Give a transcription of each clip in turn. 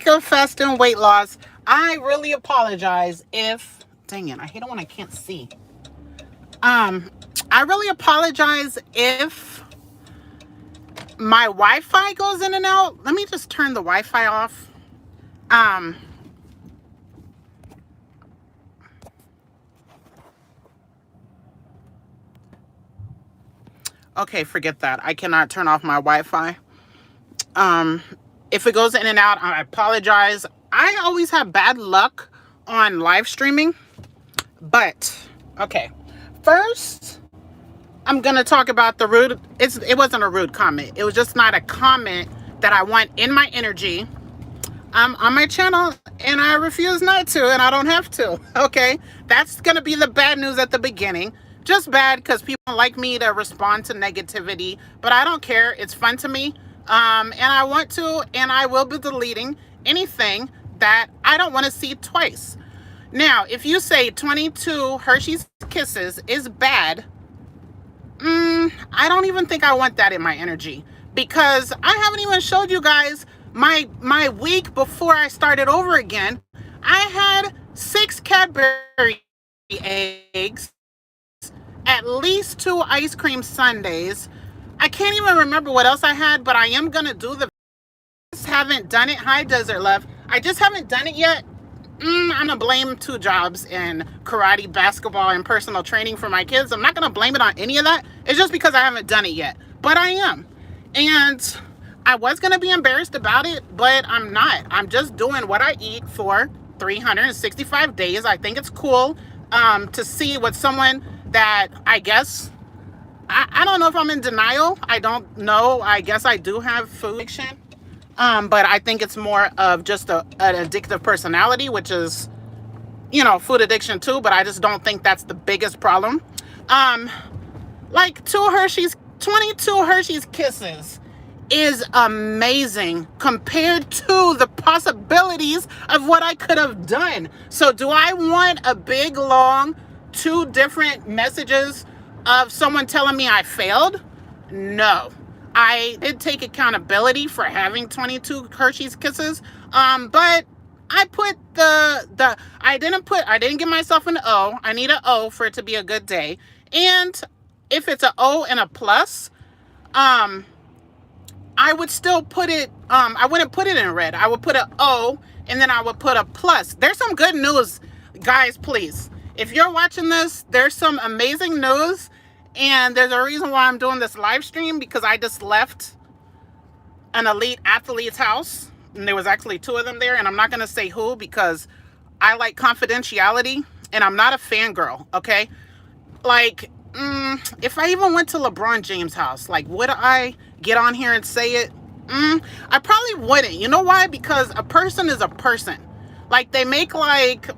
week of fasting weight loss. I really apologize if, dang it, I hate it when I can't see. I really apologize if my Wi-Fi goes in and out. Let me just turn the Wi-Fi off. Okay, forget that. I cannot turn off my Wi-Fi. If it goes in and out, I apologize. I always have bad luck on live streaming. But, okay. First, I'm going to talk about the rude. It wasn't a rude comment. It was just not a comment that I want in my energy on my channel, and I refuse not to, and I don't have to. Okay? That's going to be the bad news at the beginning. Just bad because people like me to respond to negativity, but I don't care. It's fun to me. And I want to, and I will be deleting anything that I don't want to see twice. Now, if you say 22 Hershey's Kisses is bad, I don't even think I want that in my energy, because I haven't even showed you guys my week before I started over again. I had 6 Cadbury eggs, at least 2 ice cream sundaes. I can't even remember what else I had, but I am gonna do the. Just haven't done it. Hi, Desert Love. I just haven't done it yet. I'm gonna blame 2 jobs in karate, basketball, and personal training for my kids. I'm not gonna blame it on any of that. It's just because I haven't done it yet, but I am. And I was gonna be embarrassed about it, but I'm not. I'm just doing what I eat for 365 days. I think it's cool to see what someone that I guess, I don't know if I'm in denial. I don't know. I guess I do have food addiction. But I think it's more of just an addictive personality, which is, food addiction too, but I just don't think that's the biggest problem. Like 22 Hershey's Kisses is amazing compared to the possibilities of what I could have done. So do I want a big, long, 2 different messages of someone telling me I failed? No. I did take accountability for having 22 Hershey's Kisses, but I put I didn't give myself an O. I need an O for it to be a good day. And if it's an O and a plus, I would still put it, I wouldn't put it in red. I would put an O, and then I would put a plus. There's some good news, guys, please. If you're watching this, there's some amazing news. And there's a reason why I'm doing this live stream, because I just left an elite athlete's house, and there was actually 2 of them there, and I'm not going to say who because I like confidentiality, and I'm not a fangirl, okay? Like, if I even went to LeBron James' house, like, would I get on here and say it? I probably wouldn't. You know why? Because a person is a person. Like, they make like,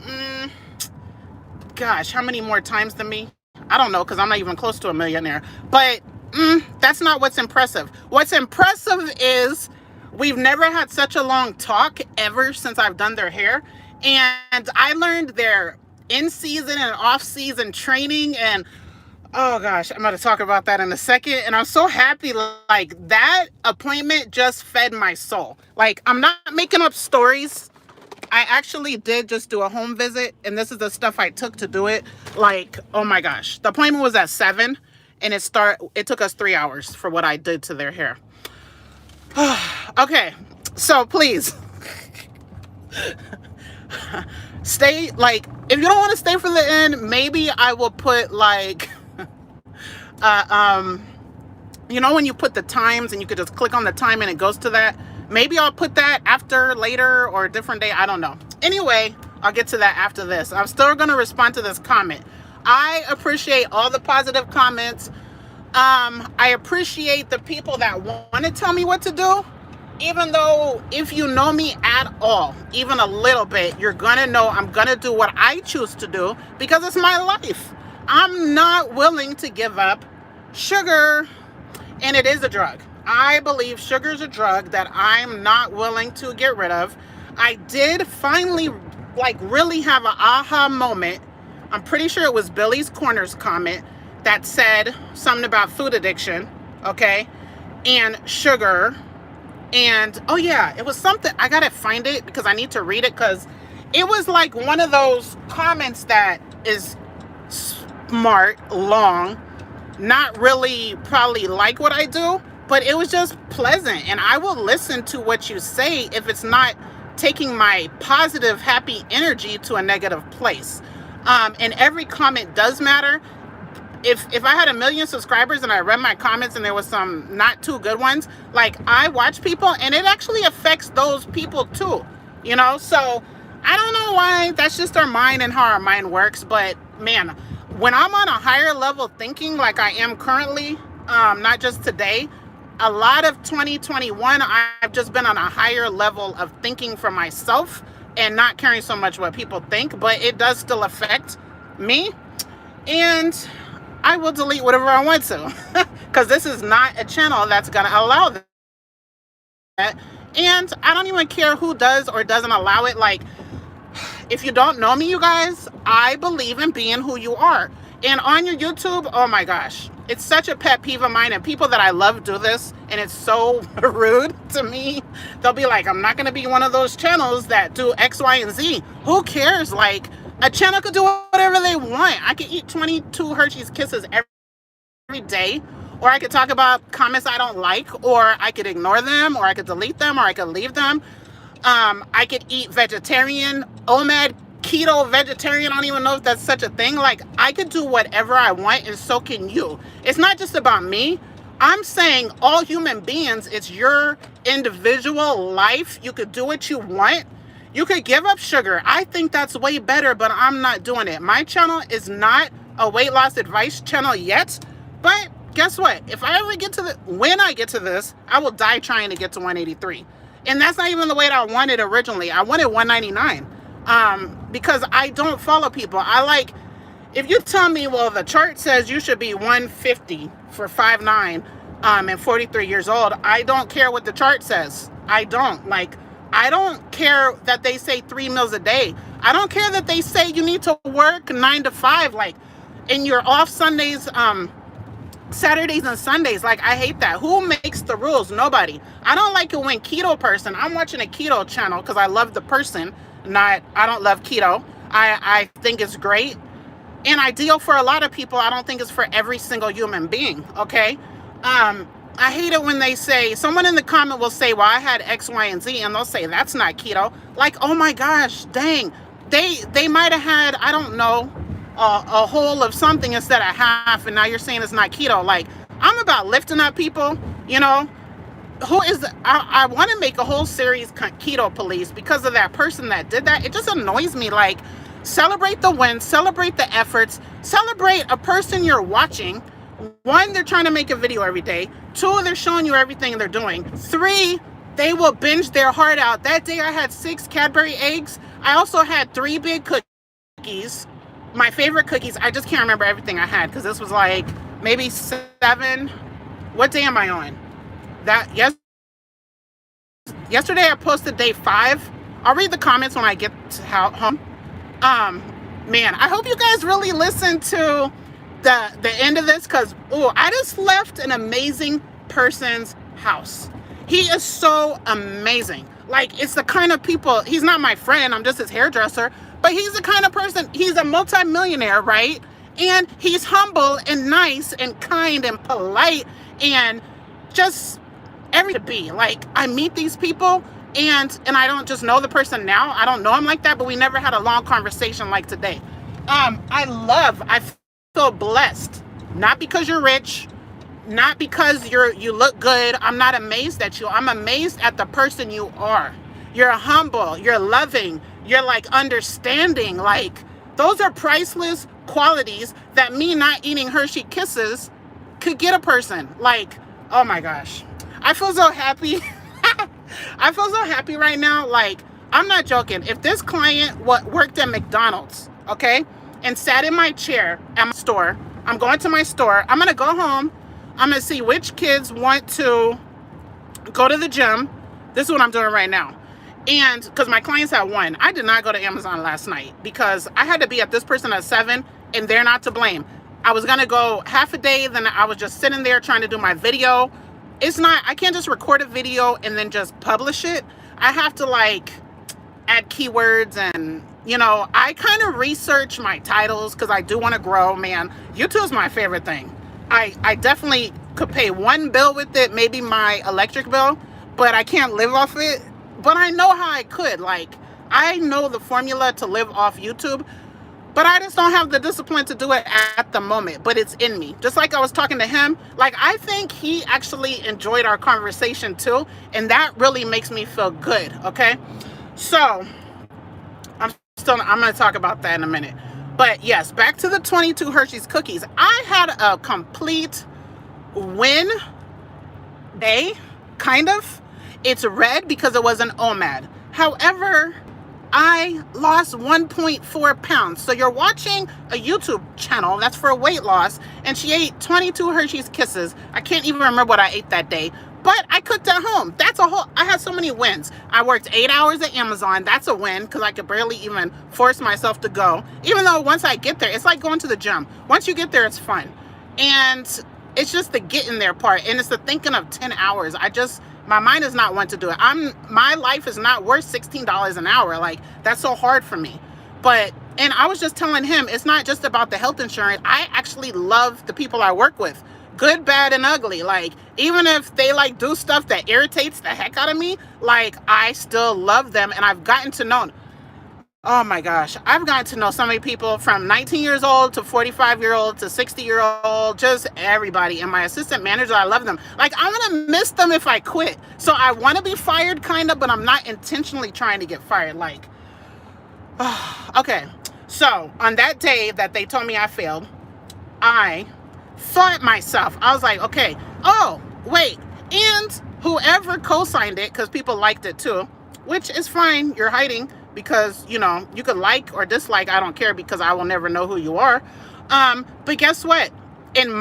gosh, how many more times than me? I don't know, because I'm not even close to a millionaire. But that's not what's impressive. What's impressive is we've never had such a long talk ever since I've done their hair. And I learned their in-season and off-season training. And, oh, gosh, I'm going to talk about that in a second. And I'm so happy. Like, that appointment just fed my soul. Like, I'm not making up stories. I actually did just do a home visit, and this is the stuff I took to do it. Like, oh my gosh. The appointment was at 7, and it took us 3 hours for what I did to their hair. Okay, so please, stay, like, if you don't want to stay for the end, maybe I will put, like, when you put the times, and you could just click on the time, and it goes to that. Maybe I'll put that after, later, or a different day. I don't know. Anyway, I'll get to that after this. I'm still going to respond to this comment. I appreciate all the positive comments. I appreciate the people that want to tell me what to do. Even though if you know me at all, even a little bit, you're going to know I'm going to do what I choose to do because it's my life. I'm not willing to give up sugar, and it is a drug. I believe sugar is a drug that I'm not willing to get rid of. I did finally, like, really have an aha moment. I'm pretty sure it was Billy's Corners comment that said something about food addiction, okay, and sugar. And oh yeah, it was something, I gotta find it because I need to read it, because it was like one of those comments that is smart, long, not really probably like what I do, but it was just pleasant. And I will listen to what you say if it's not taking my positive, happy energy to a negative place. And every comment does matter. If I had 1 million subscribers and I read my comments and there was some not too good ones, like, I watch people and it actually affects those people too, you know? So I don't know why. That's just our mind and how our mind works. But man, when I'm on a higher level thinking like I am currently, not just today, a lot of 2021, I've just been on a higher level of thinking for myself and not caring so much what people think, but it does still affect me. And I will delete whatever I want to, because this is not a channel that's going to allow that. And I don't even care who does or doesn't allow it. Like, if you don't know me, you guys, I believe in being who you are. And on your YouTube, oh my gosh, it's such a pet peeve of mine. And people that I love do this, and it's so rude to me. They'll be like, I'm not going to be one of those channels that do X, Y, and Z. Who cares? Like, a channel could do whatever they want. I could eat 22 Hershey's Kisses every day, or I could talk about comments I don't like, or I could ignore them, or I could delete them, or I could leave them. I could eat vegetarian, OMAD, keto, vegetarian. I don't even know if that's such a thing. Like, I could do whatever I want, and so can you. It's not just about me. I'm saying all human beings, it's your individual life. You could do what you want. You could give up sugar. I think that's way better, but I'm not doing it. My channel is not a weight loss advice channel yet, but guess what? If I ever get to when I get to this, I will die trying to get to 183. And that's not even the weight I wanted originally. I wanted 199, because I don't follow people. I like, if you tell me, well, the chart says you should be 150 for 5'9", and 43 years old, I don't care what the chart says. I don't. Like, I don't care that they say 3 meals a day. I don't care that they say you need to work 9 to 5, like, and you're off Sundays, Saturdays and Sundays. Like, I hate that. Who makes the rules? Nobody. I don't like it when keto person, I'm watching a keto channel because I love the person, I don't love keto. I think it's great and ideal for a lot of people. I don't think it's for every single human being, okay? I hate it when they say, someone in the comment will say, well, I had X, Y, and Z, and they'll say, that's not keto. Like, oh my gosh, dang. They might have had, I don't know, a whole of something instead of half, and now you're saying it's not keto. Like, I'm about lifting up people, you know. Who is, I want to make a whole series, Keto Police, because of that person that did that. It just annoys me. Like, celebrate the wins, celebrate the efforts, celebrate a person you're watching. 1, they're trying to make a video every day. 2, they're showing you everything they're doing. 3, they will binge their heart out. That day I had 6 Cadbury eggs. I also had 3 big cookies. My favorite cookies. I just can't remember everything I had because this was like maybe 7. What day am I on? That yesterday I posted day 5. I'll read the comments when I get to home. Man, I hope you guys really listen to the end of this, because I just left an amazing person's house. He is so amazing. Like, it's the kind of people, he's not my friend, I'm just his hairdresser, but he's the kind of person, he's a multi-millionaire, right? And he's humble and nice and kind and polite and just every to be. Like, I meet these people and I don't just know the person now. I don't know him like that, but we never had a long conversation like today. I feel blessed, not because you're rich, not because you look good. I'm not amazed at you. I'm amazed at the person you are. You're humble, you're loving, you're like understanding. Like, those are priceless qualities that me not eating Hershey Kisses could get a person. Like, oh my gosh, I feel so happy. I feel so happy right now. Like, I'm not joking. If this client worked at McDonald's, okay, and sat in my chair at my store, I'm going to my store, I'm gonna go home, I'm gonna see which kids want to go to the gym. This is what I'm doing right now. And because my clients had 1, I did not go to Amazon last night because I had to be at this person at 7, and they're not to blame. I was gonna go half a day, then I was just sitting there trying to do my video it's not, I can't just record a video and then just publish it. I have to like add keywords and, you know, I kind of research my titles because I do want to grow, man. YouTube is my favorite thing. I definitely could pay one bill with it, maybe my electric bill, but I can't live off it. But I know how I could. Like, I know the formula to live off YouTube, but I just don't have the discipline to do it at the moment. But it's in me. Just like I was talking to him, like, I think he actually enjoyed our conversation too, and that really makes me feel good, okay? So, I'm going to talk about that in a minute. But yes, back to the 22 Hershey's cookies. I had a complete win day, kind of. It's red because it was an OMAD. However, I lost 1.4 pounds. So you're watching a YouTube channel that's for weight loss, and she ate 22 Hershey's Kisses. I can't even remember what I ate that day, but I cooked at home. That's a whole, I had so many wins. I worked 8 hours at Amazon. That's a win because I could barely even force myself to go. Even though once I get there, it's like going to the gym. Once you get there, it's fun. And it's just the getting there part. And it's the thinking of 10 hours. My mind is not one to do it. My life is not worth $16 an hour. Like, that's so hard for me. And I was just telling him, it's not just about the health insurance. I actually love the people I work with. Good, bad, and ugly. Like, even if they like do stuff that irritates the heck out of me, like, I still love them. And I've gotten to know, oh my gosh, I've gotten to know so many people from 19 years old to 45-year-old to 60-year-old, just everybody. And my assistant manager, I love them. Like, I'm going to miss them if I quit. So I want to be fired, kind of, but I'm not intentionally trying to get fired. Like, okay. So on that day that they told me I failed, I thought myself, I was like, okay, oh, wait. And whoever co-signed it, because people liked it too, which is fine. You're hiding. Because, you know, you could like or dislike, I don't care, because I will never know who you are. But guess what? In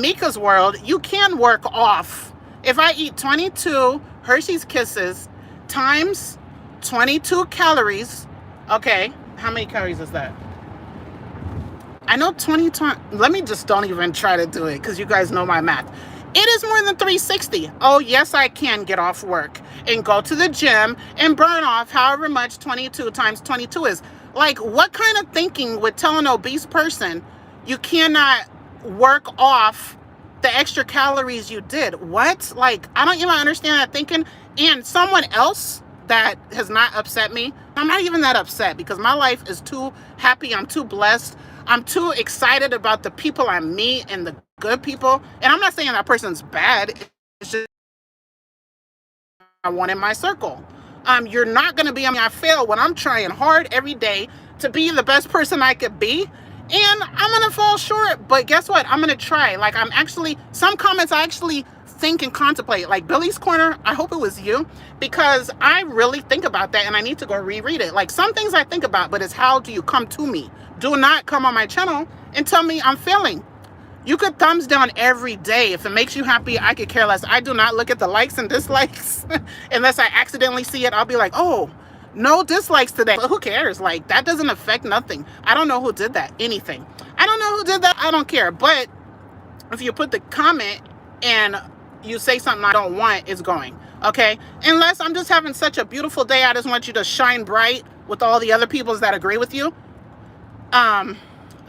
Mika's world, you can work off. If I eat 22 Hershey's Kisses times 22 calories, okay, how many calories is that? I know 22, let me just don't even try to do it because you guys know my math. It is more than 360. Oh, yes, I can get off work and go to the gym and burn off however much 22 times 22 is. Like, what kind of thinking would tell an obese person you cannot work off the extra calories you did? What? Like, I don't even understand that thinking. And someone else that has not upset me, I'm not even that upset because my life is too happy. I'm too blessed. I'm too excited about the people I meet and the good people. And I'm not saying that person's bad. It's just I want in my circle. You're not going to be, I fail when I'm trying hard every day to be the best person I could be. And I'm going to fall short. But guess what? I'm going to try. Like, some comments I actually think and contemplate. Like Billy's Corner, I hope it was you. Because I really think about that and I need to go reread it. Like, some things I think about, but it's how do you come to me? Do not come on my channel and tell me I'm failing. You could thumbs down every day. If it makes you happy, I could care less. I do not look at the likes and dislikes unless I accidentally see it. I'll be like, oh, no dislikes today. But who cares? Like, that doesn't affect nothing. I don't know who did that. Anything. I don't know who did that. I don't care. But if you put the comment and you say something I don't want, it's going. Okay? Unless I'm just having such a beautiful day, I just want you to shine bright with all the other peoples that agree with you.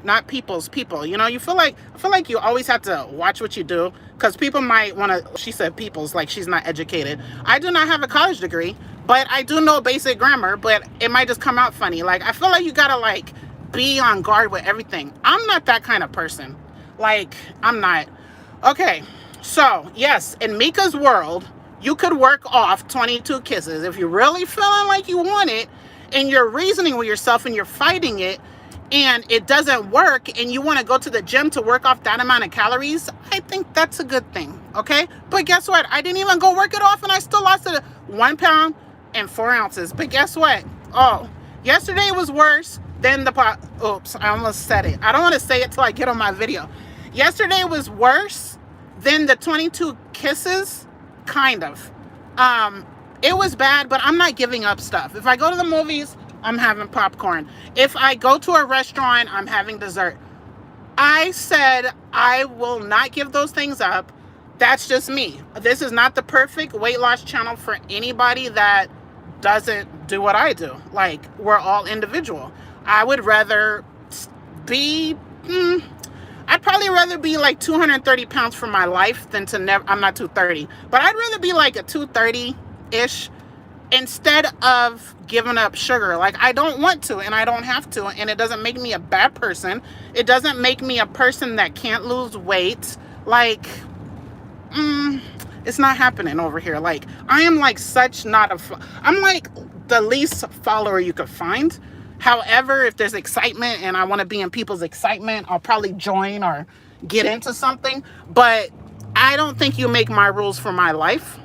Not people, you know, I feel like you always have to watch what you do because people might want to, she said people's, like she's not educated. I do not have a college degree, but I do know basic grammar, but it might just come out funny. Like, I feel like you gotta like be on guard with everything. I'm not that kind of person. Like, I'm not. Okay, so yes, in Mika's world, you could work off 22 kisses. If you're really feeling like you want it and you're reasoning with yourself and you're fighting it, and it doesn't work, and you want to go to the gym to work off that amount of calories, I think that's a good thing, okay? But guess what? I didn't even go work it off, and I still lost 1 pound and 4 ounces. But guess what? Oh, yesterday was worse than the oops, I almost said it. I don't want to say it till I get on my video. Yesterday was worse than the 22 kisses, kind of. It was bad, but I'm not giving up stuff. If I go to the movies, I'm having popcorn. If I go to a restaurant, I'm having dessert. I said I will not give those things up. That's just me. This is not the perfect weight loss channel for anybody that doesn't do what I do. Like, we're all individual. I would rather be, I'd probably rather be like 230 pounds for my life than to never, I'm not 230, but I'd rather be like a 230-ish instead of giving up sugar. Like, I don't want to, and I don't have to, and it doesn't make me a bad person. It doesn't make me a person that can't lose weight. Like, it's not happening over here. Like, I am like such not a, I'm like the least follower you could find. However, if there's excitement and I want to be in people's excitement, I'll probably join or get into something. But I don't think you make my rules for my life.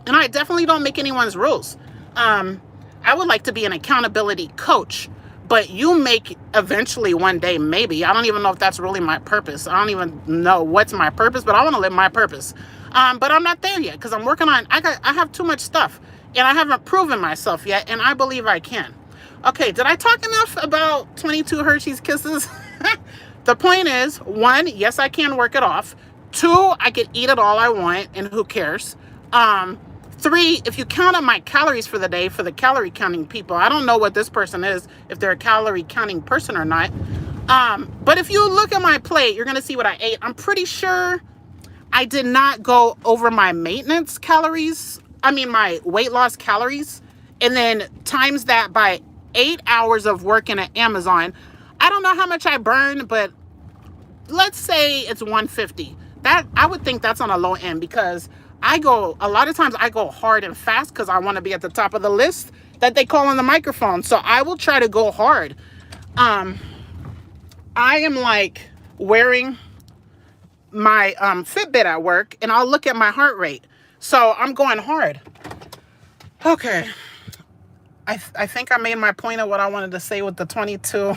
And I definitely don't make anyone's rules. I would like to be an accountability coach, but you make eventually one day, maybe. I don't even know if that's really my purpose. I don't even know what's my purpose, but I want to live my purpose. But I'm not there yet because I'm working on, I have too much stuff and I haven't proven myself yet. And I believe I can. Okay, did I talk enough about 22 Hershey's Kisses? The point is, 1, yes, I can work it off. 2, I could eat it all I want, and who cares? 3, if you count up my calories for the day, for the calorie counting people, I don't know what this person is, if they're a calorie counting person or not. But if you look at my plate, you're going to see what I ate. I'm pretty sure I did not go over my maintenance calories. I mean, my weight loss calories. And then times that by 8 hours of working at Amazon. I don't know how much I burned, but let's say it's 150. That, I would think that's on a low end because a lot of times I go hard and fast because I want to be at the top of the list that they call on the microphone. So I will try to go hard. I am like wearing my Fitbit at work and I'll look at my heart rate. So I'm going hard. Okay. I think I made my point of what I wanted to say with the 22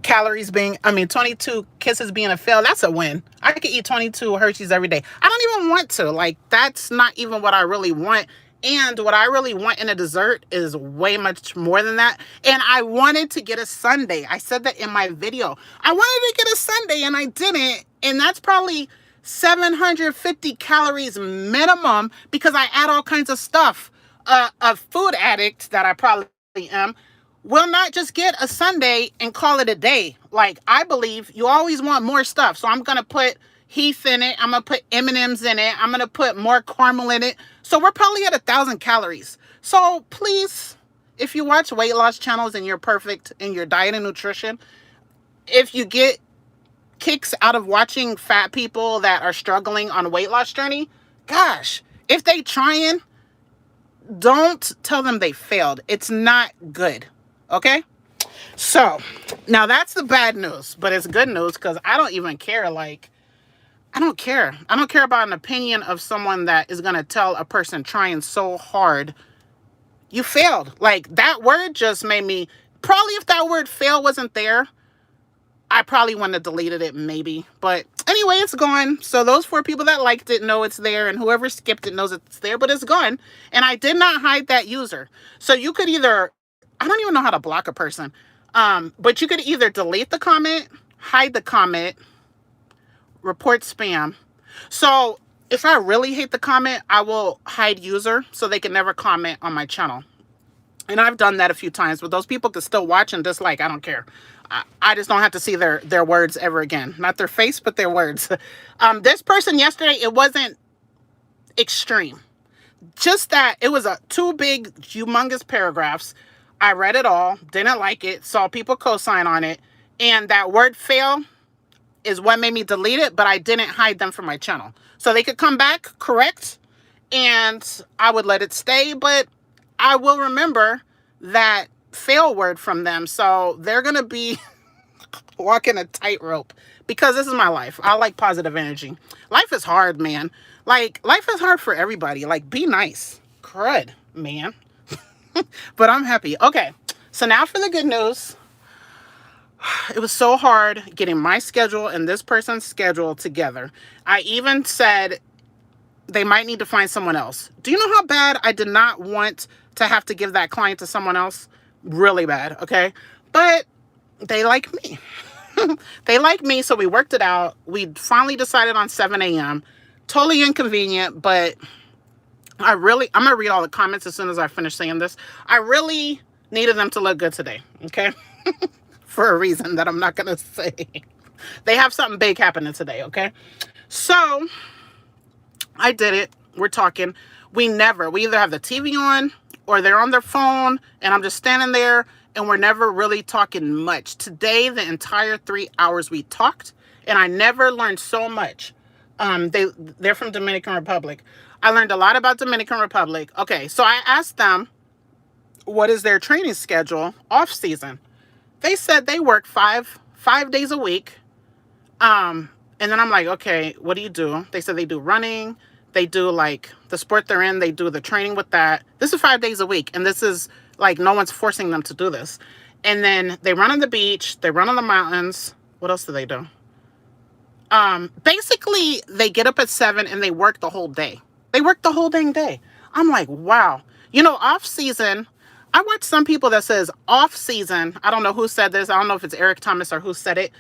calories being, 22 kisses being a fail. That's a win. I could eat 22 Hershey's every day. I don't even want to. Like, that's not even what I really want. And what I really want in a dessert is way much more than that. And I wanted to get a sundae. I said that in my video. I wanted to get a sundae and I didn't. And that's probably 750 calories minimum because I add all kinds of stuff. A food addict that I probably am will not just get a sundae and call it a day. Like, I believe you always want more stuff. So I'm going to put Heath in it. I'm going to put M&Ms in it. I'm going to put more caramel in it. So we're probably at 1,000 calories. So please, if you watch weight loss channels and you're perfect in your diet and nutrition, if you get kicks out of watching fat people that are struggling on a weight loss journey, gosh, if they trying, don't tell them they failed. It's not good. Okay? So, now that's the bad news, but it's good news because I don't even care. Like, I don't care. I don't care about an opinion of someone that is going to tell a person trying so hard, you failed. Like, that word just made me, probably if that word fail wasn't there, I probably wouldn't have deleted it, maybe. But anyway, it's gone. So those 4 people that liked it know it's there, and whoever skipped it knows it's there, but it's gone. And I did not hide that user. So you could either, I don't even know how to block a person, but you could either delete the comment, hide the comment, report spam. So if I really hate the comment, I will hide user so they can never comment on my channel. And I've done that a few times, but those people can still watch and dislike. I don't care. I just don't have to see their words ever again. Not their face, but their words. This person yesterday, it wasn't extreme. Just that it was 2 big, humongous paragraphs. I read it all, didn't like it, saw people co-sign on it. And that word fail is what made me delete it, but I didn't hide them from my channel. So they could come back, correct, and I would let it stay, but I will remember that fail word from them. So they're going to be walking a tightrope because this is my life. I like positive energy. Life is hard, man. Like, life is hard for everybody. Like, be nice. Crud, man. But I'm happy. Okay, so now for the good news. It was so hard getting my schedule and this person's schedule together. I even said they might need to find someone else. Do you know how bad I did not want to have to give that client to someone else? Really bad, okay? But they like me. They like me, so we worked it out. We finally decided on 7 a.m. Totally inconvenient, but I'm going to read all the comments as soon as I finish saying this. I really needed them to look good today, okay? For a reason that I'm not going to say. They have something big happening today, okay? So, I did it. We're talking. We either have the TV on or they're on their phone and I'm just standing there and we're never really talking much. Today, the entire 3 hours we talked and I never learned so much. They're from Dominican Republic. I learned a lot about Dominican Republic. Okay, so I asked them, what is their training schedule off season? They said they work five days a week. And then I'm like, okay, what do you do? They said they do running. They do like the sport they're in. They do the training with that. This is 5 days a week. And this is like, no one's forcing them to do this. And then they run on the beach. They run on the mountains. What else do they do? Basically they get up at 7 and they work the whole day. They work the whole dang day. I'm like, wow. You know, off season, I watch some people that says off season. I don't know who said this. I don't know if it's Eric Thomas or who said it.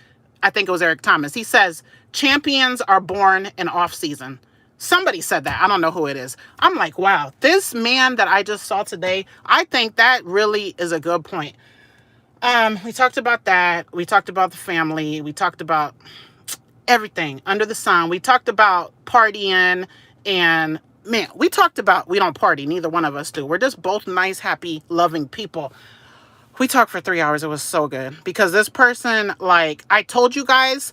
I think it was Eric Thomas. He says, champions are born in off season. Somebody said that. I don't know who it is. I'm like, wow, this man that I just saw today, I think that really is a good point. We talked about that. We talked about the family. We talked about everything under the sun. We talked about partying and man, we talked about, we don't party. Neither one of us do. We're just both nice, happy, loving people. We talked for 3 hours. It was so good because this person, like I told you guys,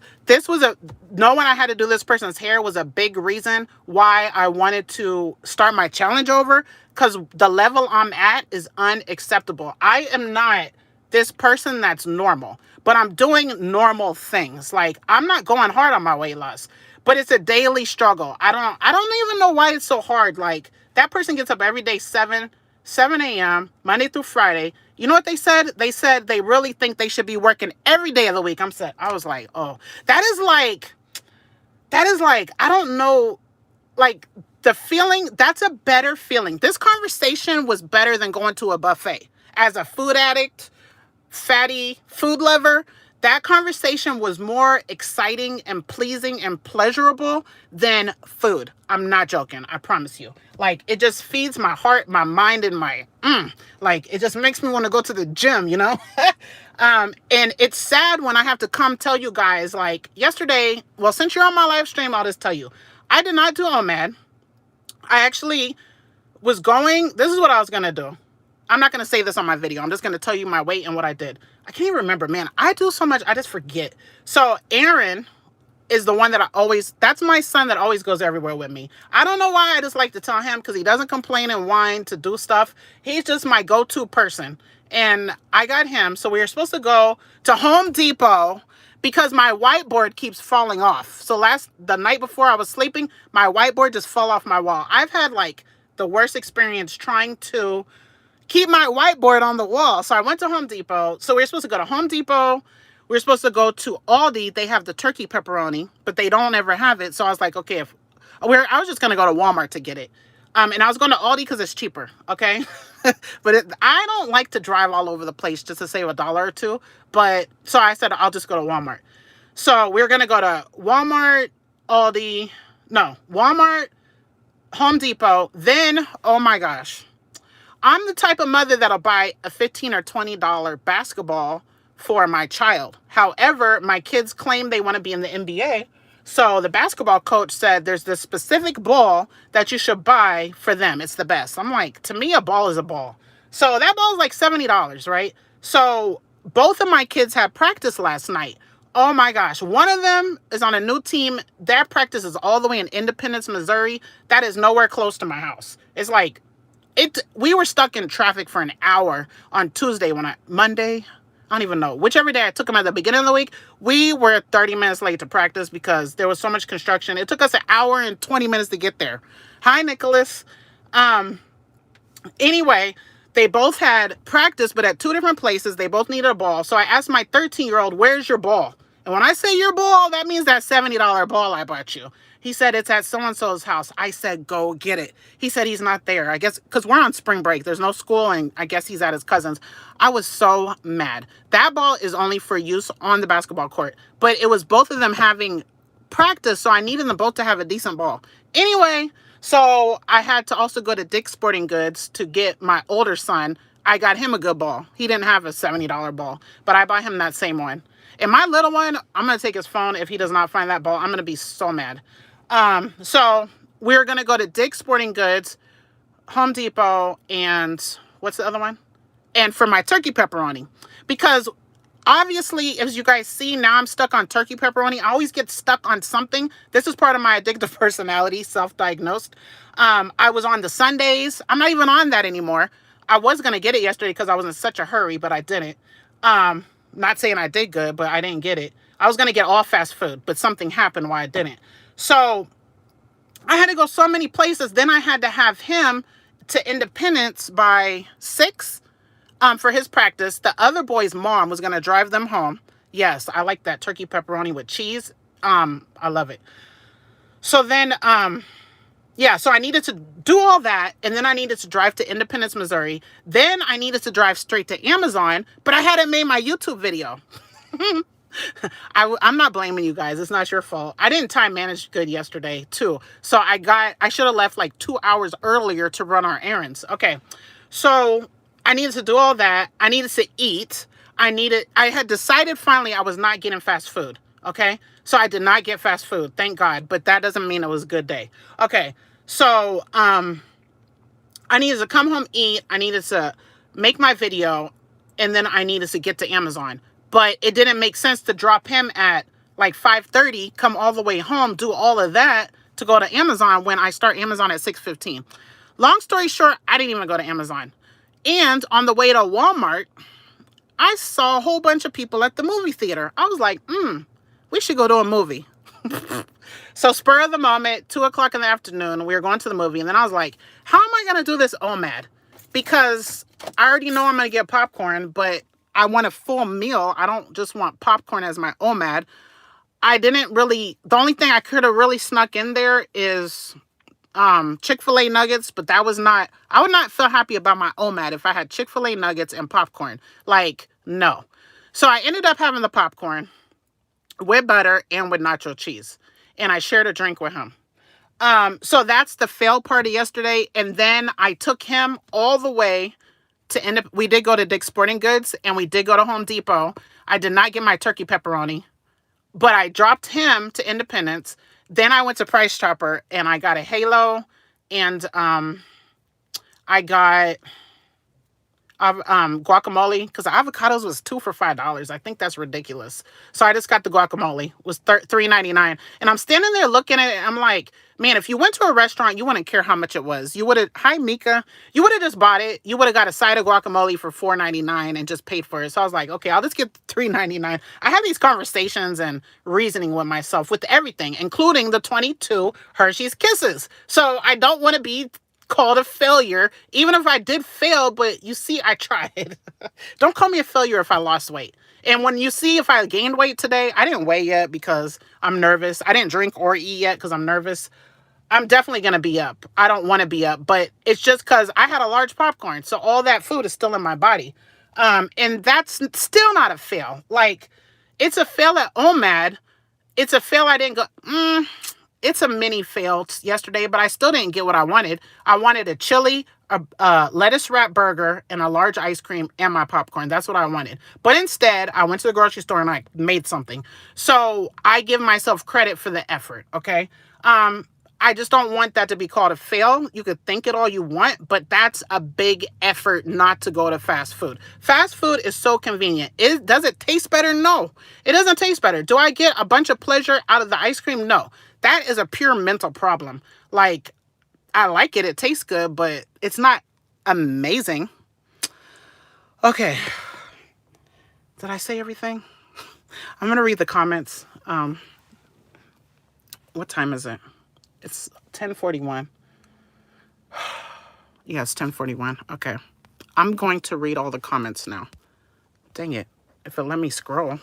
knowing I had to do this person's hair was a big reason why I wanted to start my challenge over, because the level I'm at is unacceptable. I am not this person that's normal, but I'm doing normal things. Like I'm not going hard on my weight loss, but it's a daily struggle. I don't even know why it's so hard. Like that person gets up every day, 7 a.m., Monday through Friday. You know what they said? They said they really think they should be working every day of the week. I was like, oh, that is like, I don't know, like the feeling, that's a better feeling. This conversation was better than going to a buffet. As a food addict, fatty food lover, that conversation was more exciting and pleasing and pleasurable than food. I'm not joking. I promise you. Like, it just feeds my heart, my mind, and my, like, it just makes me want to go to the gym, you know? And it's sad when I have to come tell you guys, like, yesterday, well, since you're on my live stream, I'll just tell you, I did not do OMAD. I actually was going, this is what I was going to do. I'm not going to say this on my video. I'm just going to tell you my weight and what I did. I can't even remember, man. I do so much. I just forget. So Aaron is the one that that's my son that always goes everywhere with me. I don't know why. I just like to tell him because he doesn't complain and whine to do stuff. He's just my go-to person. And I got him. So we were supposed to go to Home Depot because my whiteboard keeps falling off. So the night before I was sleeping, my whiteboard just fell off my wall. I've had like the worst experience trying to keep my whiteboard on the wall. So I went to Home Depot. So we were supposed to go to Home Depot. We were supposed to go to Aldi. They have the turkey pepperoni, but they don't ever have it. So I was like, okay, I was just going to go to Walmart to get it. And I was going to Aldi because it's cheaper. Okay. But I don't like to drive all over the place just to save $1 or $2. But so I said, I'll just go to Walmart. So we're going to go to Walmart, Walmart, Home Depot. Then, oh my gosh. I'm the type of mother that'll buy a $15 or $20 basketball for my child. However, my kids claim they want to be in the NBA. So the basketball coach said there's this specific ball that you should buy for them. It's the best. I'm like, to me, a ball is a ball. So that ball is like $70, right? So both of my kids had practice last night. Oh my gosh. One of them is on a new team. Their practice is all the way in Independence, Missouri. That is nowhere close to my house. It's like, we were stuck in traffic for an hour on Tuesday Monday, I don't even know. Whichever day I took them at the beginning of the week, we were 30 minutes late to practice because there was so much construction. It took us an hour and 20 minutes to get there. Hi, Nicholas. Anyway, they both had practice, but at 2 different places. They both needed a ball. So I asked my 13-year-old, where's your ball? And when I say your ball, that means that $70 ball I bought you. He said, it's at so-and-so's house. I said, go get it. He said he's not there. I guess because we're on spring break. There's no school, and I guess he's at his cousin's. I was so mad. That ball is only for use on the basketball court. But it was both of them having practice, so I needed them both to have a decent ball. Anyway, so I had to also go to Dick's Sporting Goods to get my older son. I got him a good ball. He didn't have a $70 ball, but I bought him that same one. And my little one, I'm going to take his phone. If he does not find that ball, I'm going to be so mad. So we're going to go to Dick's Sporting Goods, Home Depot, and what's the other one? And for my turkey pepperoni. Because obviously, as you guys see, now I'm stuck on turkey pepperoni. I always get stuck on something. This is part of my addictive personality, self-diagnosed. I was on the Sundays. I'm not even on that anymore. I was going to get it yesterday because I was in such a hurry, but I didn't. Not saying I did good, but I didn't get it. I was going to get all fast food, but something happened why I didn't. So I had to go so many places. Then I had to have him to Independence by 6 for his practice. The other boy's mom was going to drive them home. Yes, I like that turkey pepperoni with cheese. I love it. So then, yeah, so I needed to do all that. And then I needed to drive to Independence, Missouri. Then I needed to drive straight to Amazon, but I hadn't made my YouTube video. I'm not blaming you guys. It's not your fault. I didn't time manage good yesterday too. So I should have left like 2 hours earlier to run our errands. Okay. So I needed to do all that. I needed to eat. I had decided finally I was not getting fast food. Okay. So I did not get fast food. Thank God. But that doesn't mean it was a good day. Okay. So, I needed to come home, eat. I needed to make my video, and then I needed to get to Amazon. But it didn't make sense to drop him at like 5:30, come all the way home, do all of that to go to Amazon when I start Amazon at 6:15. Long story short, I didn't even go to Amazon. And on the way to Walmart, I saw a whole bunch of people at the movie theater. I was like, we should go to a movie. So spur of the moment, 2 o'clock in the afternoon, we were going to the movie. And then I was like, how am I going to do this OMAD? Because I already know I'm going to get popcorn, but I want a full meal. I don't just want popcorn as my OMAD. The only thing I could have really snuck in there is Chick-fil-A nuggets, but I would not feel happy about my OMAD if I had Chick-fil-A nuggets and popcorn. Like, no. So I ended up having the popcorn with butter and with nacho cheese. And I shared a drink with him. So that's the fail party yesterday. And then I took him all the way to we did go to Dick's Sporting Goods and we did go to Home Depot. I did not get my turkey pepperoni, but I dropped him to Independence. Then I went to Price Chopper and I got a Halo and I got guacamole because avocados was 2 for $5. I think that's ridiculous. So I just got the guacamole. It was $3.99. And I'm standing there looking at it. And I'm like, man, if you went to a restaurant, you wouldn't care how much it was. You would have, hi, Mika. You would have just bought it. You would have got a side of guacamole for $4.99 and just paid for it. So I was like, okay, I'll just get $3.99. I have these conversations and reasoning with myself with everything, including the 22 Hershey's Kisses. So I don't want to be called a failure, even if I did fail, but you see, I tried. Don't call me a failure if I lost weight. And when you see if I gained weight today, I didn't weigh yet because I'm nervous. I didn't drink or eat yet because I'm nervous. I'm definitely going to be up. I don't want to be up, but it's just because I had a large popcorn. So all that food is still in my body. And that's still not a fail. Like, it's a fail at OMAD. It's a fail I didn't go, it's a mini fail yesterday, but I still didn't get what I wanted. I wanted a chili, a lettuce wrap burger, and a large ice cream and my popcorn. That's what I wanted. But instead, I went to the grocery store and I made something. So I give myself credit for the effort, okay? I just don't want that to be called a fail. You could think it all you want, but that's a big effort not to go to fast food. Fast food is so convenient. Does it taste better? No, it doesn't taste better. Do I get a bunch of pleasure out of the ice cream? No. That is a pure mental problem. Like, I like it. It tastes good, but it's not amazing. Okay. Did I say everything? I'm going to read the comments. What time is it? It's 10:41. Yeah, it's 10:41. Okay. I'm going to read all the comments now. Dang it. If it let me scroll.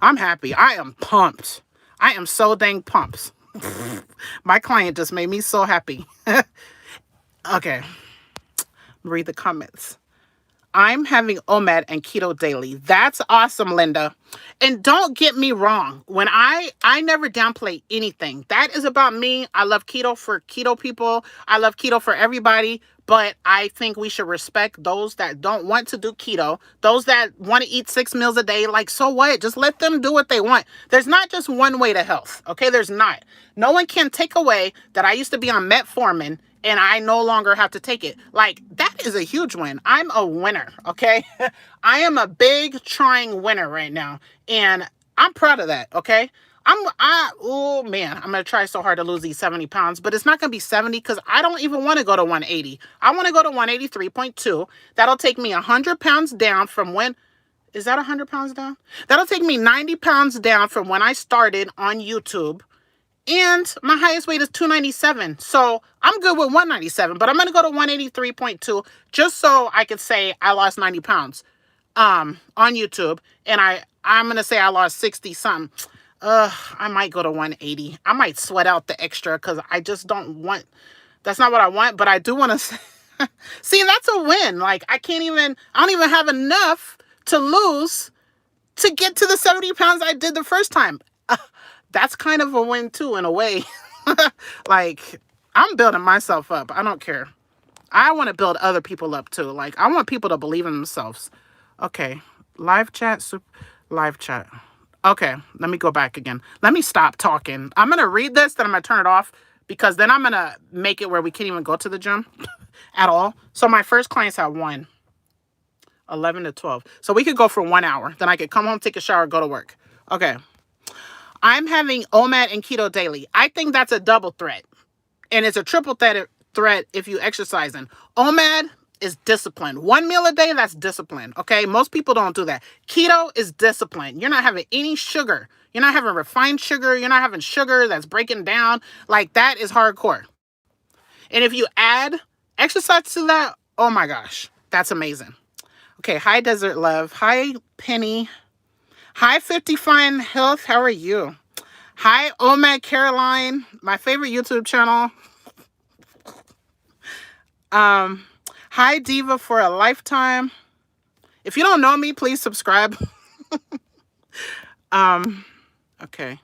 I'm happy. I am pumped. I am so dang pumped. My client just made me so happy. Okay. Read the comments. I'm having OMAD and keto daily. That's awesome, Linda. And don't get me wrong. When I never downplay anything. That is about me. I love keto for keto people. I love keto for everybody. But I think we should respect those that don't want to do keto. Those that want to eat 6 meals a day. Like, so what? Just let them do what they want. There's not just one way to health. Okay, there's not. No one can take away that I used to be on metformin and I no longer have to take it. Like, that is a huge win. I'm a winner, okay? I am a big trying winner right now. And I'm proud of that, okay? Oh man, I'm going to try so hard to lose these 70 pounds, but it's not going to be 70 because I don't even want to go to 180. I want to go to 183.2. That'll take me 100 pounds down from when, is that 100 pounds down? That'll take me 90 pounds down from when I started on YouTube. And my highest weight is 297. So I'm good with 197, but I'm going to go to 183.2 just so I could say I lost 90 pounds on YouTube. And I'm going to say I lost 60 something. I might go to 180. I might sweat out the extra because I just don't want, that's not what I want, but I do want to see, that's a win. Like I don't even have enough to lose to get to the 70 pounds I did the first time. That's kind of a win too, in a way. Like, I'm building myself up. I don't care. I want to build other people up too. Like, I want people to believe in themselves. Okay. Live chat. Live chat. Okay. Let me go back again. Let me stop talking. I'm going to read this, then I'm going to turn it off because then I'm going to make it where we can't even go to the gym at all. So my first clients have 11 to 12. So we could go for 1 hour. Then I could come home, take a shower, go to work. Okay. I'm having OMAD and keto daily. I think that's a double threat. And it's a triple threat if you exercising. OMAD is discipline. 1 meal a day, that's discipline. Okay? Most people don't do that. Keto is discipline. You're not having any sugar. You're not having refined sugar. You're not having sugar that's breaking down. Like, that is hardcore. And if you add exercise to that, oh my gosh, that's amazing. Okay, hi Desert Love. Hi Penny. Hi 50 Fine Health. How are you? Hi OMAD Caroline, my favorite YouTube channel. Hi Diva for a Lifetime. If you don't know me, please subscribe. Okay.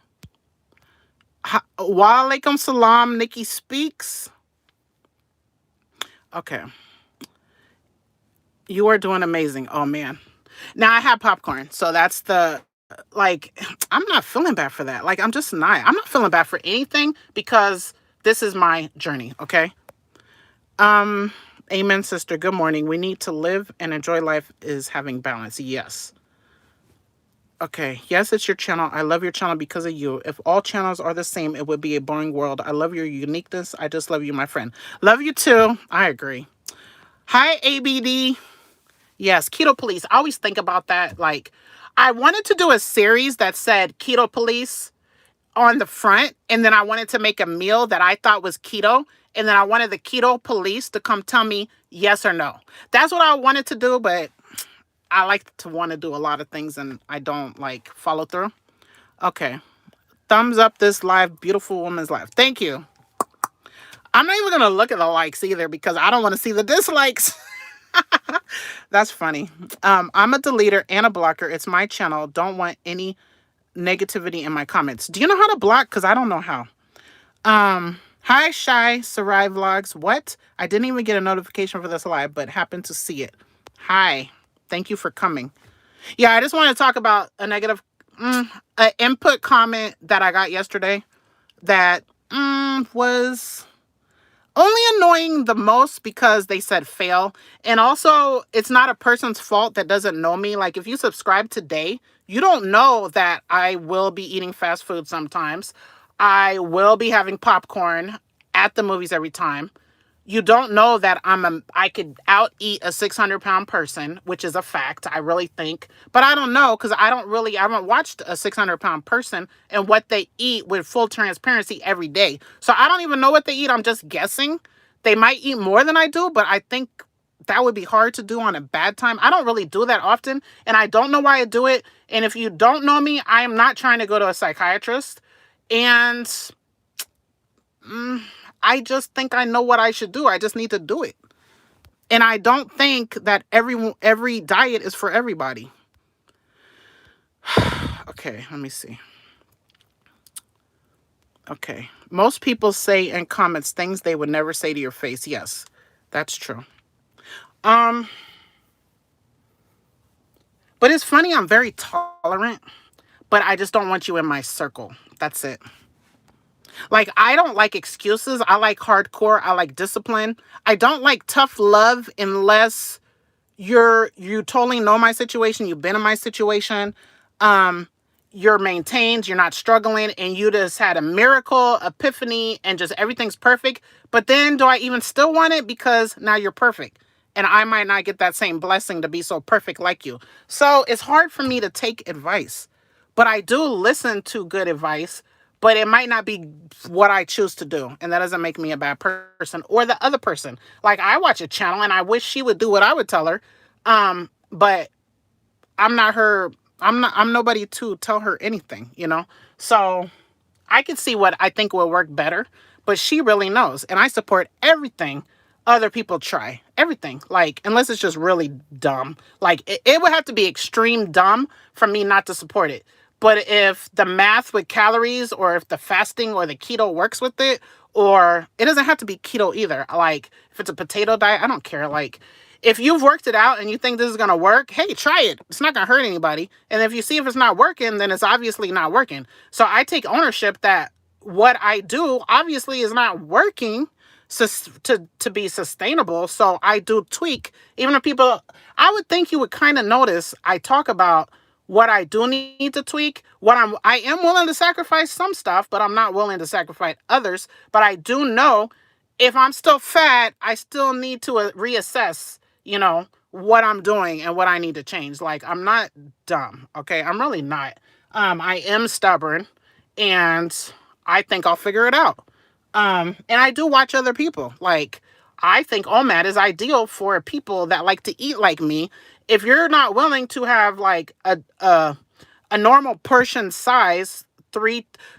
Wa alaikum salam, Nikki Speaks. Okay. You are doing amazing. Oh man. Now I have popcorn, so that's the, like, I'm not feeling bad for that. Like, I'm not feeling bad for anything because this is my journey, okay? Amen, sister. Good morning. We need to live and enjoy life is having balance. Yes. Okay. Yes, it's your channel. I love your channel because of you. If all channels are the same, it would be a boring world. I love your uniqueness. I just love you, my friend. Love you too. I agree. Hi, ABD. Yes, Keto Police. I always think about that. Like, I wanted to do a series that said Keto Police on the front, and then I wanted to make a meal that I thought was keto, and then I wanted the Keto Police to come tell me yes or no. That's what I wanted to do, but I like to want to do a lot of things, and I don't, like, follow through. Okay. Thumbs up this live, beautiful woman's live. Thank you. I'm not even going to look at the likes either because I don't want to see the dislikes. That's funny. I'm a deleter and a blocker. It's my channel. Don't want any negativity in my comments. Do you know how to block? Because I don't know how. Hi, Shy Sarai Vlogs. What? I didn't even get a notification for this live, but happened to see it. Hi. Thank you for coming. Yeah, I just want to talk about a negative an input comment that I got yesterday that was only annoying the most because they said fail. And also, it's not a person's fault that doesn't know me. Like, if you subscribe today, you don't know that I will be eating fast food sometimes. I will be having popcorn at the movies every time. You don't know that I could out eat a 600-pound person, which is a fact, I really think. But I don't know because I haven't watched a 600-pound person and what they eat with full transparency every day. So I don't even know what they eat. I'm just guessing. They might eat more than I do, but I think that would be hard to do on a bad time. I don't really do that often, and I don't know why I do it. And if you don't know me, I am not trying to go to a psychiatrist. And I just think I know what I should do. I just need to do it. And I don't think that every diet is for everybody. Okay, let me see. Okay. Most people say in comments things they would never say to your face. Yes, that's true. Um, but it's funny, I'm very tolerant, but I just don't want you in my circle. That's it. Like, I don't like excuses. I like hardcore. I like discipline. I don't like tough love unless you totally know my situation, you've been in my situation, you're maintained, you're not struggling, and you just had a miracle epiphany and just everything's perfect. But then do I even still want it? Because now you're perfect and I might not get that same blessing to be so perfect like you. So it's hard for me to take advice, but I do listen to good advice, but it might not be what I choose to do. And that doesn't make me a bad person or the other person. Like, I watch a channel and I wish she would do what I would tell her. But I'm not her. I'm nobody to tell her anything, you know? So I can see what I think will work better, but she really knows. And I support everything other people try. Everything. Like, unless it's just really dumb. Like, it would have to be extreme dumb for me not to support it. But if the math with calories or if the fasting or the keto works with it, or it doesn't have to be keto either. Like, if it's a potato diet, I don't care. Like, if you've worked it out and you think this is going to work, hey, try it. It's not going to hurt anybody. And if you see if it's not working, then it's obviously not working. So I take ownership that what I do obviously is not working to be sustainable. So I do tweak. Even if people, I would think you would kind of notice I talk about what I do need to tweak, I am willing to sacrifice some stuff, but I'm not willing to sacrifice others. But I do know if I'm still fat, I still need to reassess, what I'm doing and what I need to change. Like, I'm not dumb. Okay. I'm really not. I am stubborn and I think I'll figure it out. And I do watch other people. Like, I think OMAD is ideal for people that like to eat like me. If you're not willing to have like a normal portion size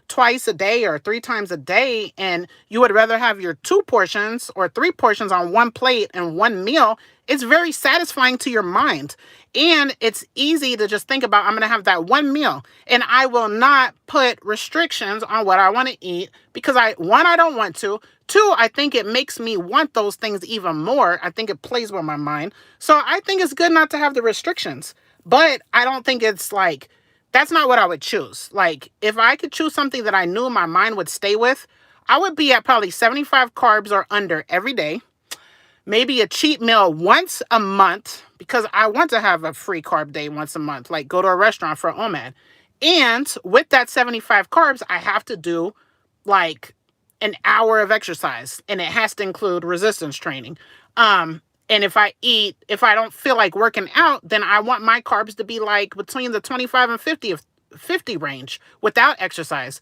twice a day or 3 times a day, and you would rather have your 2 portions or 3 portions on one plate and one meal, it's very satisfying to your mind. And it's easy to just think about, I'm going to have that one meal and I will not put restrictions on what I want to eat because I don't want to. 2, I think it makes me want those things even more. I think it plays with my mind. So I think it's good not to have the restrictions, but I don't think it's like, that's not what I would choose. Like, if I could choose something that I knew my mind would stay with, I would be at probably 75 carbs or under every day. Maybe a cheat meal once a month because I want to have a free carb day once a month, like go to a restaurant for OMAD. And with that 75 carbs, I have to do like an hour of exercise, and it has to include resistance training. And if I don't feel like working out, then I want my carbs to be like between the 25 and 50 range without exercise.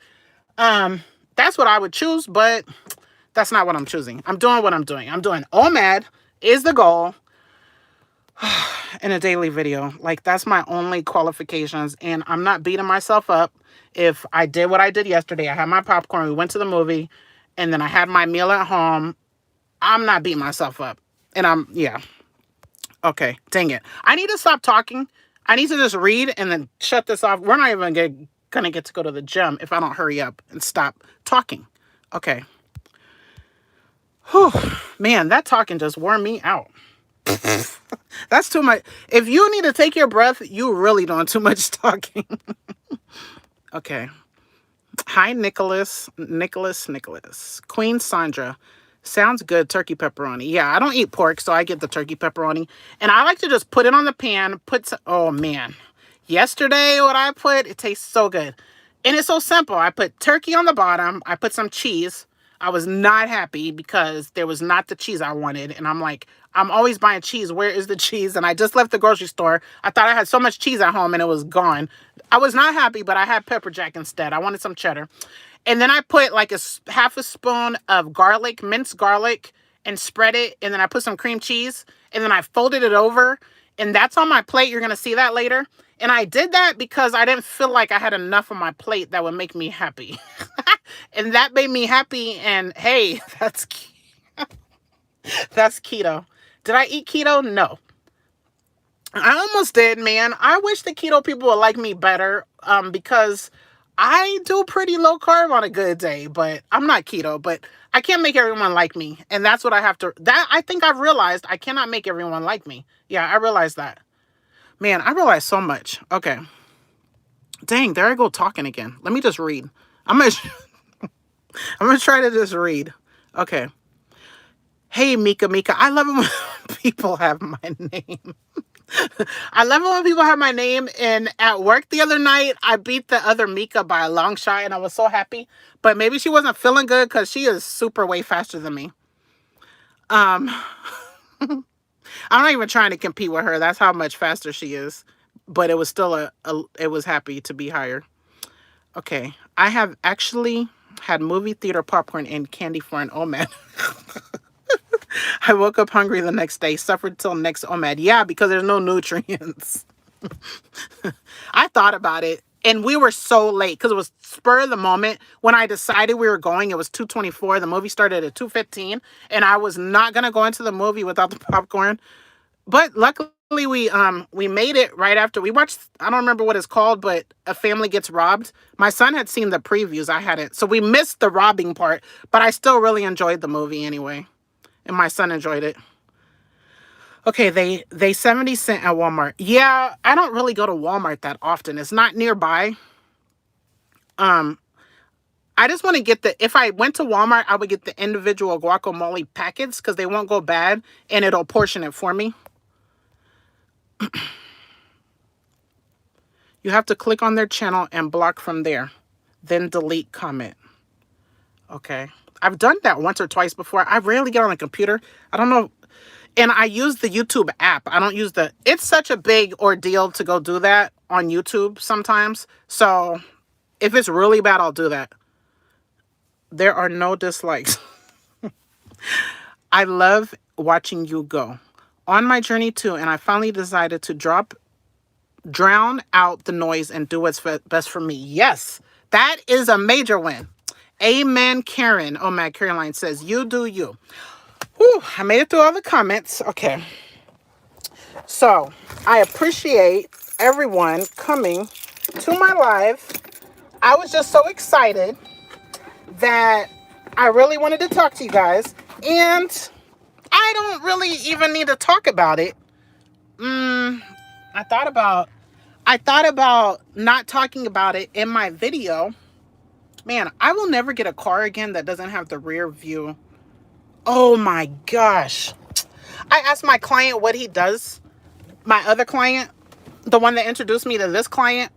That's what I would choose, but that's not what I'm choosing. I'm doing what I'm doing. I'm doing OMAD is the goal in a daily video. Like, that's my only qualifications, and I'm not beating myself up. If I did what I did yesterday, I had my popcorn, we went to the movie, and then I had my meal at home, I'm not beating myself up. And okay, dang it. I need to stop talking. I need to just read and then shut this off. We're not even going to get to go to the gym if I don't hurry up and stop talking. Okay. Whew. Man, that talking just wore me out. That's too much. If you need to take your breath, you really doing too much talking. Okay. Hi, Nicholas. Queen Sandra. Sounds good, turkey pepperoni. Yeah, I don't eat pork, so I get the turkey pepperoni. And I like to just put it on the pan, oh man. Yesterday, what I put, it tastes so good. And it's so simple. I put turkey on the bottom. I put some cheese. I was not happy because there was not the cheese I wanted. And I'm like, I'm always buying cheese. Where is the cheese? And I just left the grocery store. I thought I had so much cheese at home and it was gone. I was not happy, but I had pepper jack instead. I wanted some cheddar. And then I put like half a spoon of garlic, minced garlic, and spread it. And then I put some cream cheese. And then I folded it over. And that's on my plate. You're going to see that later. And I did that because I didn't feel like I had enough on my plate that would make me happy. And that made me happy. And hey, that's keto. Did I eat keto? No. I almost did, man. I wish the keto people would like me better, because I do pretty low carb on a good day, but I'm not keto, but I can't make everyone like me. And that's what I have to, that I think I've realized I cannot make everyone like me. Yeah, I realized that. Man, I realized so much. Okay. Dang, there I go talking again. Let me just read. I'm gonna I'm gonna try to just read. Okay. Hey, Mika. I love it when people have my name. I love it when people have my name. And at work the other night, I beat the other Mika by a long shot, and I was so happy. But maybe she wasn't feeling good because she is super way faster than me. I'm not even trying to compete with her. That's how much faster she is. But it was still it was happy to be higher. Okay. I have actually had movie theater popcorn and candy for an OMAD. I woke up hungry the next day, suffered till next OMAD. Yeah, because there's no nutrients. I thought about it, and we were so late because it was spur of the moment. When I decided we were going, it was 2:24. The movie started at 2:15, and I was not going to go into the movie without the popcorn. But luckily, we made it right after we watched, I don't remember what it's called, but A Family Gets Robbed. My son had seen the previews. I hadn't. So we missed the robbing part, but I still really enjoyed the movie anyway. And my son enjoyed it. Okay, they 70 cent at Walmart. Yeah, I don't really go to Walmart that often. It's not nearby. I just want to get if I went to Walmart, I would get the individual guacamole packets because they won't go bad and it'll portion it for me. You have to click on their channel and block from there. Then delete comment. Okay. I've done that once or twice before. I rarely get on a computer. I don't know. And I use the YouTube app. I don't use it's such a big ordeal to go do that on YouTube sometimes. So if it's really bad, I'll do that. There are no dislikes. I love watching you go on my journey too. And I finally decided to drown out the noise and do what's best for me. Yes, that is a major win. Amen, Karen. Oh, Matt Caroline says, you do you. Whew, I made it through all the comments. Okay. So I appreciate everyone coming to my live. I was just so excited that I really wanted to talk to you guys. And I don't really even need to talk about it. I thought about not talking about it in my video. Man, I will never get a car again that doesn't have the rear view. Oh my gosh. I asked my client what he does. My other client, the one that introduced me to this client.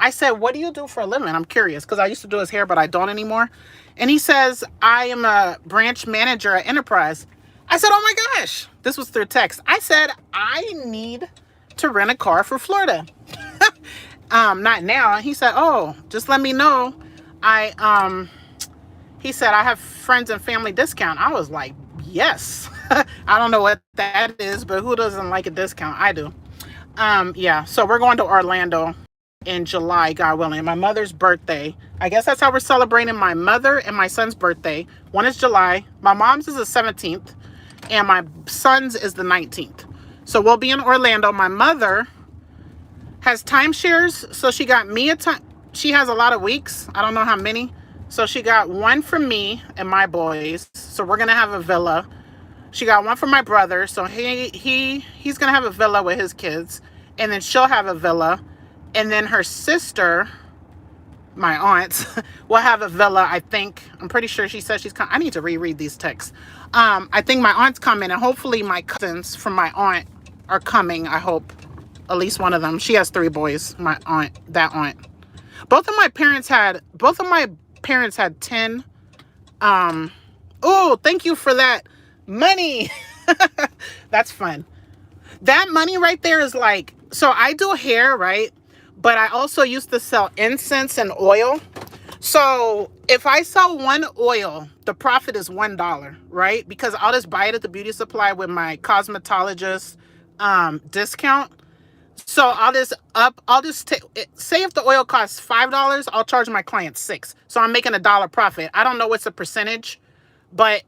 I said, what do you do for a living? I'm curious because I used to do his hair, but I don't anymore. And he says, I am a branch manager at Enterprise. I said, oh my gosh. This was through text. I said, I need to rent a car for Florida. Not now. And he said, oh, just let me know. He said, I have friends and family discount. I was like, yes. I don't know what that is, but who doesn't like a discount? I do. Yeah, so we're going to Orlando in July, God willing. My mother's birthday. I guess that's how we're celebrating my mother and my son's birthday. One is July. My mom's is the 17th, and my son's is the 19th. So we'll be in Orlando. My mother has timeshares, so she got me she has a lot of weeks. I don't know how many. So she got one for me and my boys. So we're going to have a villa. She got one for my brother. So he's going to have a villa with his kids. And then she'll have a villa. And then her sister, my aunt, will have a villa, I think. I'm pretty sure she said she's coming. I need to reread these texts. I think my aunt's coming. And hopefully my cousins from my aunt are coming, I hope. At least one of them. She has 3 boys, my aunt, that aunt. Both of my parents had 10. Oh, thank you for that money. That's fun. That money right there is like, so I do hair, right? But I also used to sell incense and oil. So if I sell one oil, the profit is $1, right? Because I'll just buy it at the beauty supply with my cosmetologist discount. So I'll just say if the oil costs $5, I'll charge my client $6. So I'm making $1 profit. I don't know what's the percentage, but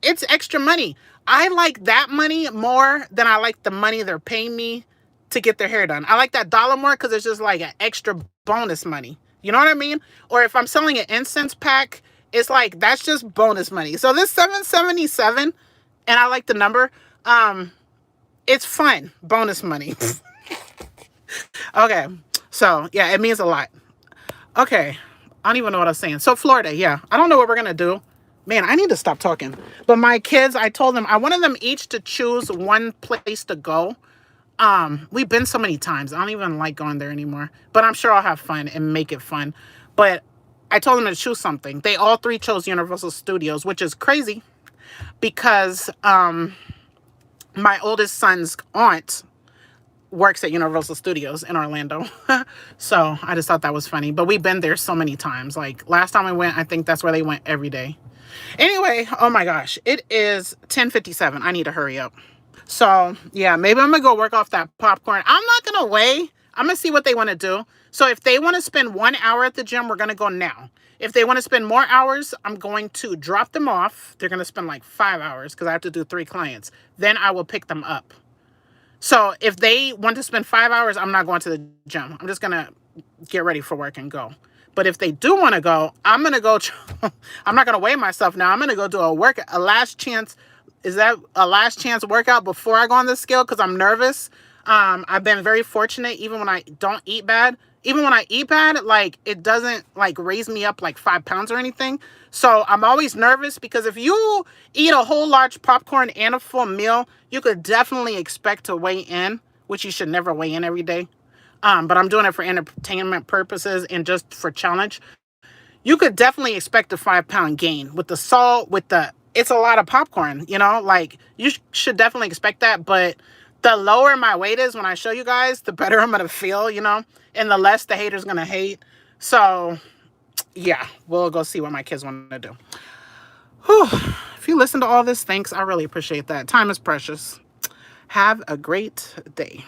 it's extra money. I like that money more than I like the money they're paying me to get their hair done. I like that dollar more because it's just like an extra bonus money. You know what I mean? Or if I'm selling an incense pack, it's like that's just bonus money. So this 777, and I like the number, it's fun. Bonus money. Okay. So yeah, it means a lot. Okay. I don't even know what I was saying. So Florida, yeah. I don't know what we're gonna do. Man, I need to stop talking. But my kids, I told them I wanted them each to choose one place to go. We've been so many times. I don't even like going there anymore. But I'm sure I'll have fun and make it fun. But I told them to choose something. They all three chose Universal Studios, which is crazy because my oldest son's aunt works at Universal Studios in Orlando. So I just thought that was funny. But we've been there so many times. Like last time I went, I think that's where they went every day. Anyway, oh my gosh, it is 10:57. I need to hurry up. So yeah, maybe I'm gonna go work off that popcorn. I'm not gonna weigh. I'm gonna see what they want to do. So if they want to spend 1 hour at the gym, we're gonna go now. If they want to spend more hours, I'm going to drop them off. They're gonna spend like 5 hours because I have to do 3 clients. Then I will pick them up. So if they want to spend 5 hours, I'm not going to the gym. I'm just gonna get ready for work and go. But if they do want to go, I'm gonna go. I'm not gonna weigh myself now. I'm gonna go do a last chance. Is that a last chance workout before I go on the scale? Because I'm nervous. I've been very fortunate, even when I don't eat bad. Even when I eat bad, like it doesn't like raise me up like 5 pounds or anything. So I'm always nervous because if you eat a whole large popcorn and a full meal, you could definitely expect to weigh in, which you should never weigh in every day. But I'm doing it for entertainment purposes and just for challenge. You could definitely expect a 5-pound gain with the salt, it's a lot of popcorn, you know, like you should definitely expect that. But the lower my weight is when I show you guys, the better I'm going to feel, you know, and the less the haters going to hate. So yeah, we'll go see what my kids want to do. Whew. If you listen to all this, thanks. I really appreciate that. Time is precious. Have a great day.